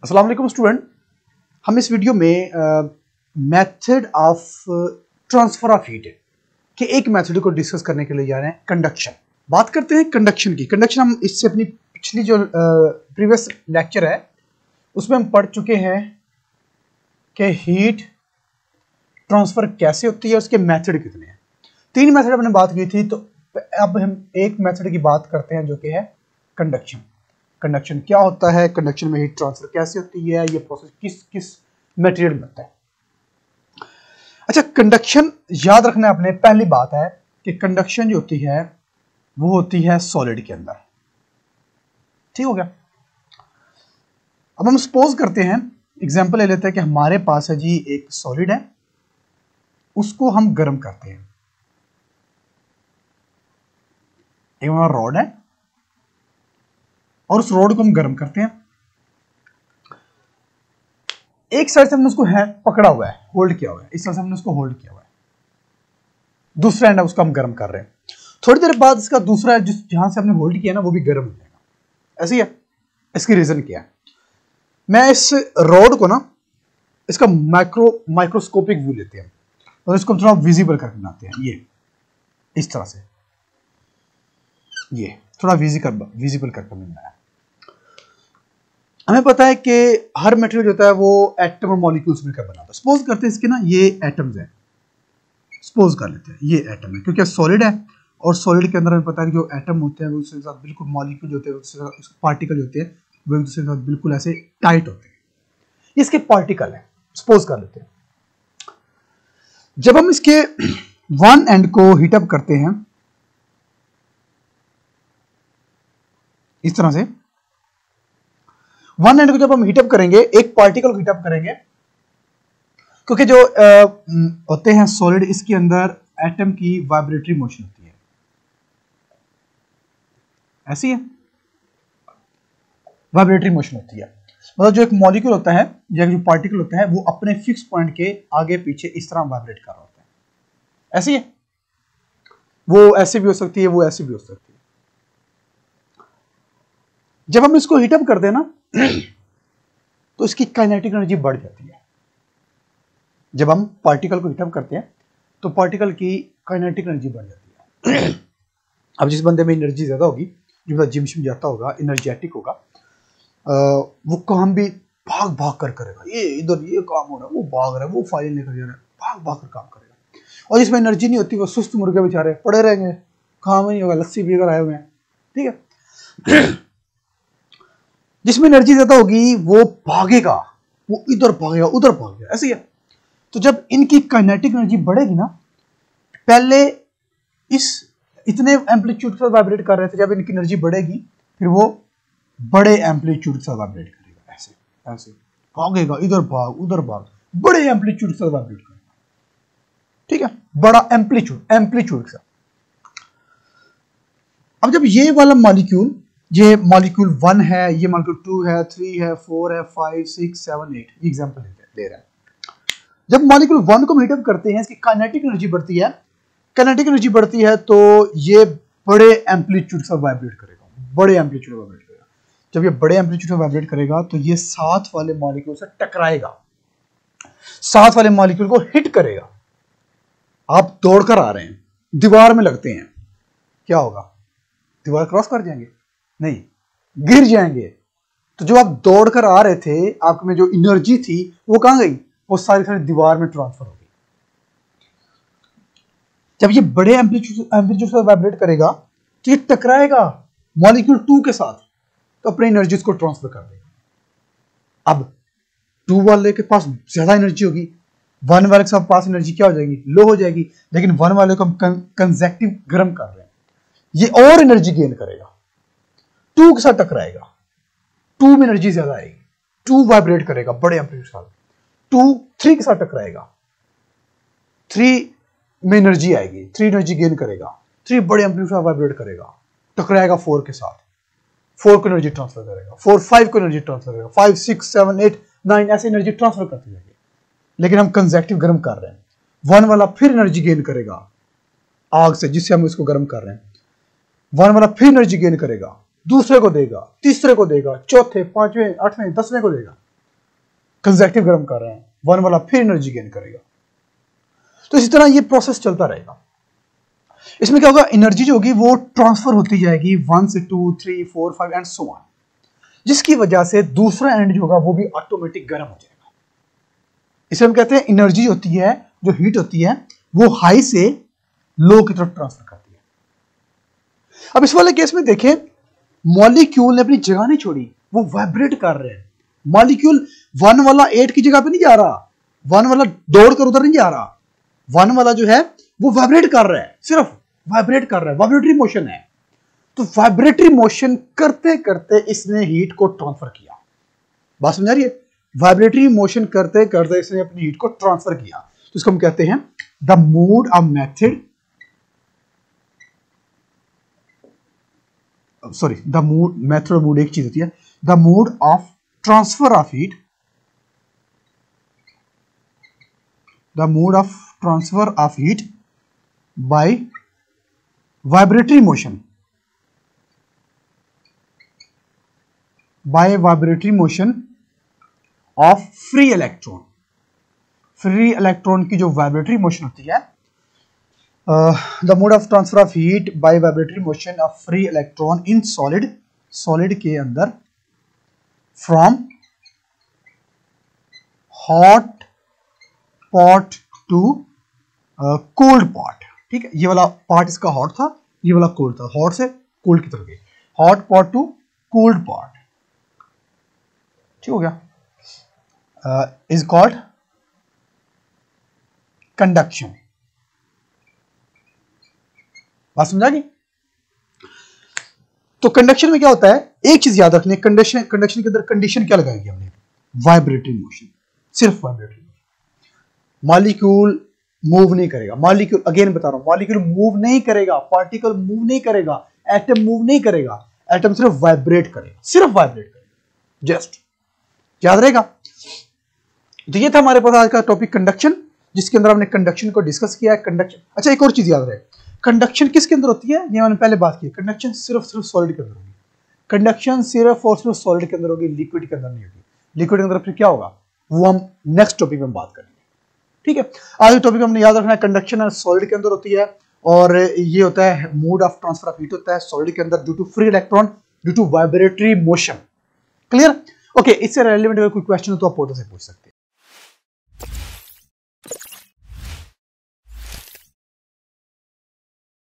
अस्सलाम वालेकुम स्टूडेंट, हम इस वीडियो में method of transfer of heat के एक मेथड को डिस्कस करने के लिए जा रहे हैं। कंडक्शन, बात करते हैं कंडक्शन की। कंडक्शन हम इससे अपनी पिछली जो प्रीवियस लेक्चर है उसमें हम पढ़ चुके हैं कि हीट ट्रांसफर कैसे होती है, उसके मेथड कितने हैं। 3 मेथड हमने बात की थी, तो अब हम एक मेथड की बात करते हैं जो कि है कंडक्शन। कंडक्शन क्या होता है, कंडक्शन में हीट ट्रांसफर कैसे होती है, ये प्रोसेस किस किस मटेरियल में होता है। अच्छा, कंडक्शन याद रखना है अपने। पहली बात है कि कंडक्शन जो होती है वो होती है सॉलिड के अंदर। ठीक हो गया। अब हम सपोज करते हैं, एग्जांपल ले लेते हैं कि हमारे पास है जी एक सॉलिड है, उसको हम गर्म करते हैं। एक हमारा रॉड है और उस रॉड को हम गर्म करते हैं। एक साइड से हमने उसको पकड़ा हुआ है, होल्ड किया हुआ है, इस तरह से हमने उसको होल्ड किया हुआ है। दूसरा एंड है उसको हम गर्म कर रहे हैं। थोड़ी देर बाद इसका दूसरा जिस जहां से हमने होल्ड किया ना वो भी गर्म हो जाएगा। ऐसे ही है। इसकी रीजन क्या है, मैं इस रॉड को ना, इसका माइक्रोस्कोपिक व्यू लेते हैं और इसको थोड़ा विजिबल करके बनाते हैं। ये इस तरह से, ये थोड़ा विजिबल करके बनाया है। हमें पता है कि हर मटेरियल जो होता है वो एटम और मॉलिक्यूल्स मिलकर बना होता है। सपोज करते हैं इसके ना ये एटम्स हैं, सपोज कर लेते हैं ये एटम है, क्योंकि सॉलिड है और सॉलिड के अंदर हमें पता है कि जो एटम होते हैं वो उसके साथ बिल्कुल, मॉलिक्यूल जो होते हैं उसके पार्टिकल होते हैं वो एक दूसरे के साथ बिल्कुल ऐसे टाइट होते हैं। इसके पार्टिकल है, सपोज कर लेते हैं। जब हम इसके वन एंड को हीटअप करते हैं इस तरह से, वन एंड को जब हम हीटअप करेंगे, एक पार्टिकल को हीटअप करेंगे, क्योंकि जो होते हैं सॉलिड, इसके अंदर एटम की वाइब्रेटरी मोशन होती है। ऐसी है, वाइब्रेटरी मोशन होती है। मतलब जो एक मॉलिक्यूल होता है या जो पार्टिकल होता है वो अपने फिक्स पॉइंट के आगे पीछे इस तरह वाइब्रेट कर रहा होता है। ऐसी है, वो ऐसे भी हो सकती है, वो ऐसे भी हो सकती है। जब हम इसको हीटअप करते हैं ना तो इसकी काइनेटिक एनर्जी बढ़ जाती है। जब हम पार्टिकल को हीटअप करते हैं तो पार्टिकल की काइनेटिक एनर्जी बढ़ जाती है। अब जिस बंदे में एनर्जी ज्यादा होगी, जो जिम शिम जाता होगा, एनर्जेटिक होगा, वो काम भी भाग भाग कर करेगा। ये इधर ये काम हो रहा है, वो भाग रहा है, वो फाइल लेकर जा रहा है, भाग भाग कर काम करेगा। और जिसमें एनर्जी नहीं होती वो सुस्त मुर्गे बेचारे पड़े रहेंगे, काम नहीं होगा, लस्सी पीकर आए हुए हैं। ठीक है। जिसमें एनर्जी ज्यादा होगी वो भागेगा, वो इधर भागेगा, उधर भागेगा। ऐसे ही है। तो जब इनकी काइनेटिक एनर्जी बढ़ेगी ना, पहले इस इतने एम्पलीट्यूड के साथ वाइब्रेट कर रहे थे, जब इनकी एनर्जी बढ़ेगी फिर वो बड़े एम्पलीट्यूड के साथ वाइब्रेट करेगा। ऐसे ऐसे भागेगा, इधर भाग उधर भाग, बड़े एम्पलीट्यूड के साथ वाइब्रेट करेगा। ठीक है, बड़ा एम्पलीट्यूड के साथ। अब जब ये वाला मॉलिक्यूल, ये मॉलिक्यूल 1 है, ये मॉलिक्यूल 2 है, 3 है, 4 है, 5, 6, 7, 8, ये एग्जांपल दे रहा है। जब मॉलिक्यूल 1 को हीटअप करते हैं, इसकी काइनेटिक एनर्जी बढ़ती है। काइनेटिक एनर्जी बढ़ती है तो ये बड़े एम्पलीट्यूड से वाइब्रेट करेगा, बड़े एम्पलीट्यूड वाइब्रेट करेगा। जब ये बड़े एम्पलीट्यूड में वाइब्रेट करेगा तो ये साथ वाले मॉलिक्यूल से टकराएगा, साथ वाले मॉलिक्यूल को हिट करेगा। आप दौड़कर आ रहे हैं, दीवार में लगते हैं, क्या होगा? दीवार क्रॉस कर जाएंगे? नहीं, गिर जाएंगे। तो जो आप दौड़कर आ रहे थे, आप में जो एनर्जी थी वो कहां गई? वो सारी दीवार में ट्रांसफर हो गई। जब ये बड़े एम्पलीट्यूड से वाइब्रेट करेगा तो ये टकराएगा मॉलिक्यूल 2 के साथ, तो अपनी एनर्जी को ट्रांसफर कर देगा। अब 2 वाले के पास ज्यादा एनर्जी होगी, 1 वाले के पास एनर्जी क्या हो जाएगी? लो हो जाएगी। लेकिन 1 वाले को हम कंजेक्टिव गर्म कर रहे हैं, ये और एनर्जी गेन करेगा, 2 के साथ टकराएगा, 2 में एनर्जी ज्यादा आएगी, 2 वाइब्रेट करेगा बड़े एम्पलीट्यूड के साथ। 2 3 के साथ टकराएगा, 3 में एनर्जी आएगी, 3 एनर्जी गेन करेगा, 3 बड़े एम्पलीट्यूड के साथ वाइब्रेट करेगा, टकराएगा 4 के साथ, 4 को एनर्जी ट्रांसफर करेगा, 4 5 को एनर्जी ट्रांसफर करेगा, 5 6 7 8 9 ऐसे एनर्जी ट्रांसफर करते जाएंगे। लेकिन हम कंजेक्टिव गर्म कर रहे हैं। 1 वाला फिर एनर्जी गेन करेगा आग से, जिससे हम इसको गर्म कर रहे हैं। 1 वाला फिर एनर्जी गेन करेगा, दूसरे को देगा, तीसरे को देगा, चौथे, 5वें, 8वें, 10वें को देगा। कंजर्वेटिव गर्म कर रहे हैं, 1 वाला फिर एनर्जी गेन करेगा। तो इसी तरह ये प्रोसेस चलता रहेगा। इसमें क्या होगा, एनर्जी जो होगी वो ट्रांसफर होती जाएगी 1 से 2, 3, 4, 5 एंड सो ऑन, जिसकी वजह से दूसरा एंड जो होगा वो भी ऑटोमेटिक गर्म हो जाएगा। इसे हम कहते हैं एनर्जी होती है, जो हीट होती है वो हाई से लो की तरफ ट्रांसफर करती है। अब इस वाले केस में देखें, मॉलिक्यूल ने अपनी जगह नहीं छोड़ी, वो वाइब्रेट कर रहे हैं। मॉलिक्यूल 1 वाला 8 की जगह पे नहीं जा रहा, 1 वाला दौड़कर उधर नहीं जा रहा, 1 वाला जो है वो वाइब्रेट कर रहा है, सिर्फ वाइब्रेट कर रहा है, वाइब्रेटरी मोशन है। तो वाइब्रेटरी मोशन करते करते इसने हीट को ट्रांसफर किया। बात समझ आ रही है? वाइब्रेटरी मोशन करते करते इसने अपनी हीट को ट्रांसफर किया, तो इसको हम कहते हैं the mode of method, sorry the mode, method mode एक चीज होती है, the mode of transfer of heat, the mode of transfer of heat by vibratory motion, by vibratory motion of free electron. Free electron की जो vibratory motion होती है, the mode of transfer of heat by vibratory motion of free electron in solid, solid के अंदर, from hot pot to cold pot. ठीक है, ये वाला पार्ट इसका हॉट था, ये वाला कोल्ड था, हॉट से कोल्ड की तरफ गए, hot pot to cold pot. ठीक हो गया, इज कॉल्ड कंडक्शन। बात समझा गई? तो कंडक्शन में क्या होता है, एक चीज याद रखनी है, कंडक्शन के अंदर कंडीशन क्या लगाएगी हमने, वाइब्रेटरी मोशन, सिर्फ वाइब्रेटरी मोशन। मॉलिक्यूल मूव नहीं करेगा, मॉलिक्यूल अगेन बता रहा हूं, मॉलिक्यूल मूव नहीं करेगा, पार्टिकल मूव नहीं करेगा, एटम मूव नहीं करेगा, एटम सिर्फ वाइब्रेट करेगा, सिर्फ वाइब्रेट करेगा, जस्ट याद रहेगा। तो ये था हमारे पास आज का टॉपिक कंडक्शन, जिसके अंदर हमने कंडक्शन को डिस्कस किया है। कंडक्शन, अच्छा एक और चीज याद रहे, कंडक्शन किसके अंदर होती है, ये मैंने पहले बात की, कंडक्शन सिर्फ सॉलिड के अंदर होगी, कंडक्शन सिर्फ और सिर्फ सॉलिड के अंदर होगी, लिक्विड के अंदर नहीं होगी। लिक्विड के अंदर फिर क्या होगा वो हम नेक्स्ट टॉपिक में बात करेंगे। ठीक है, आज टॉपिक हमने याद रखना है, कंडक्शन है सॉलिड के अंदर होती है, और ये होता है mode of transfer of heat होता है सॉलिड के अंदर due to free electron, due to vibratory motion. Clear? Okay, इससे रिलेवेंट अगर कोई क्वेश्चन हो तो आप पोर्टल से पूछ सकते हैं।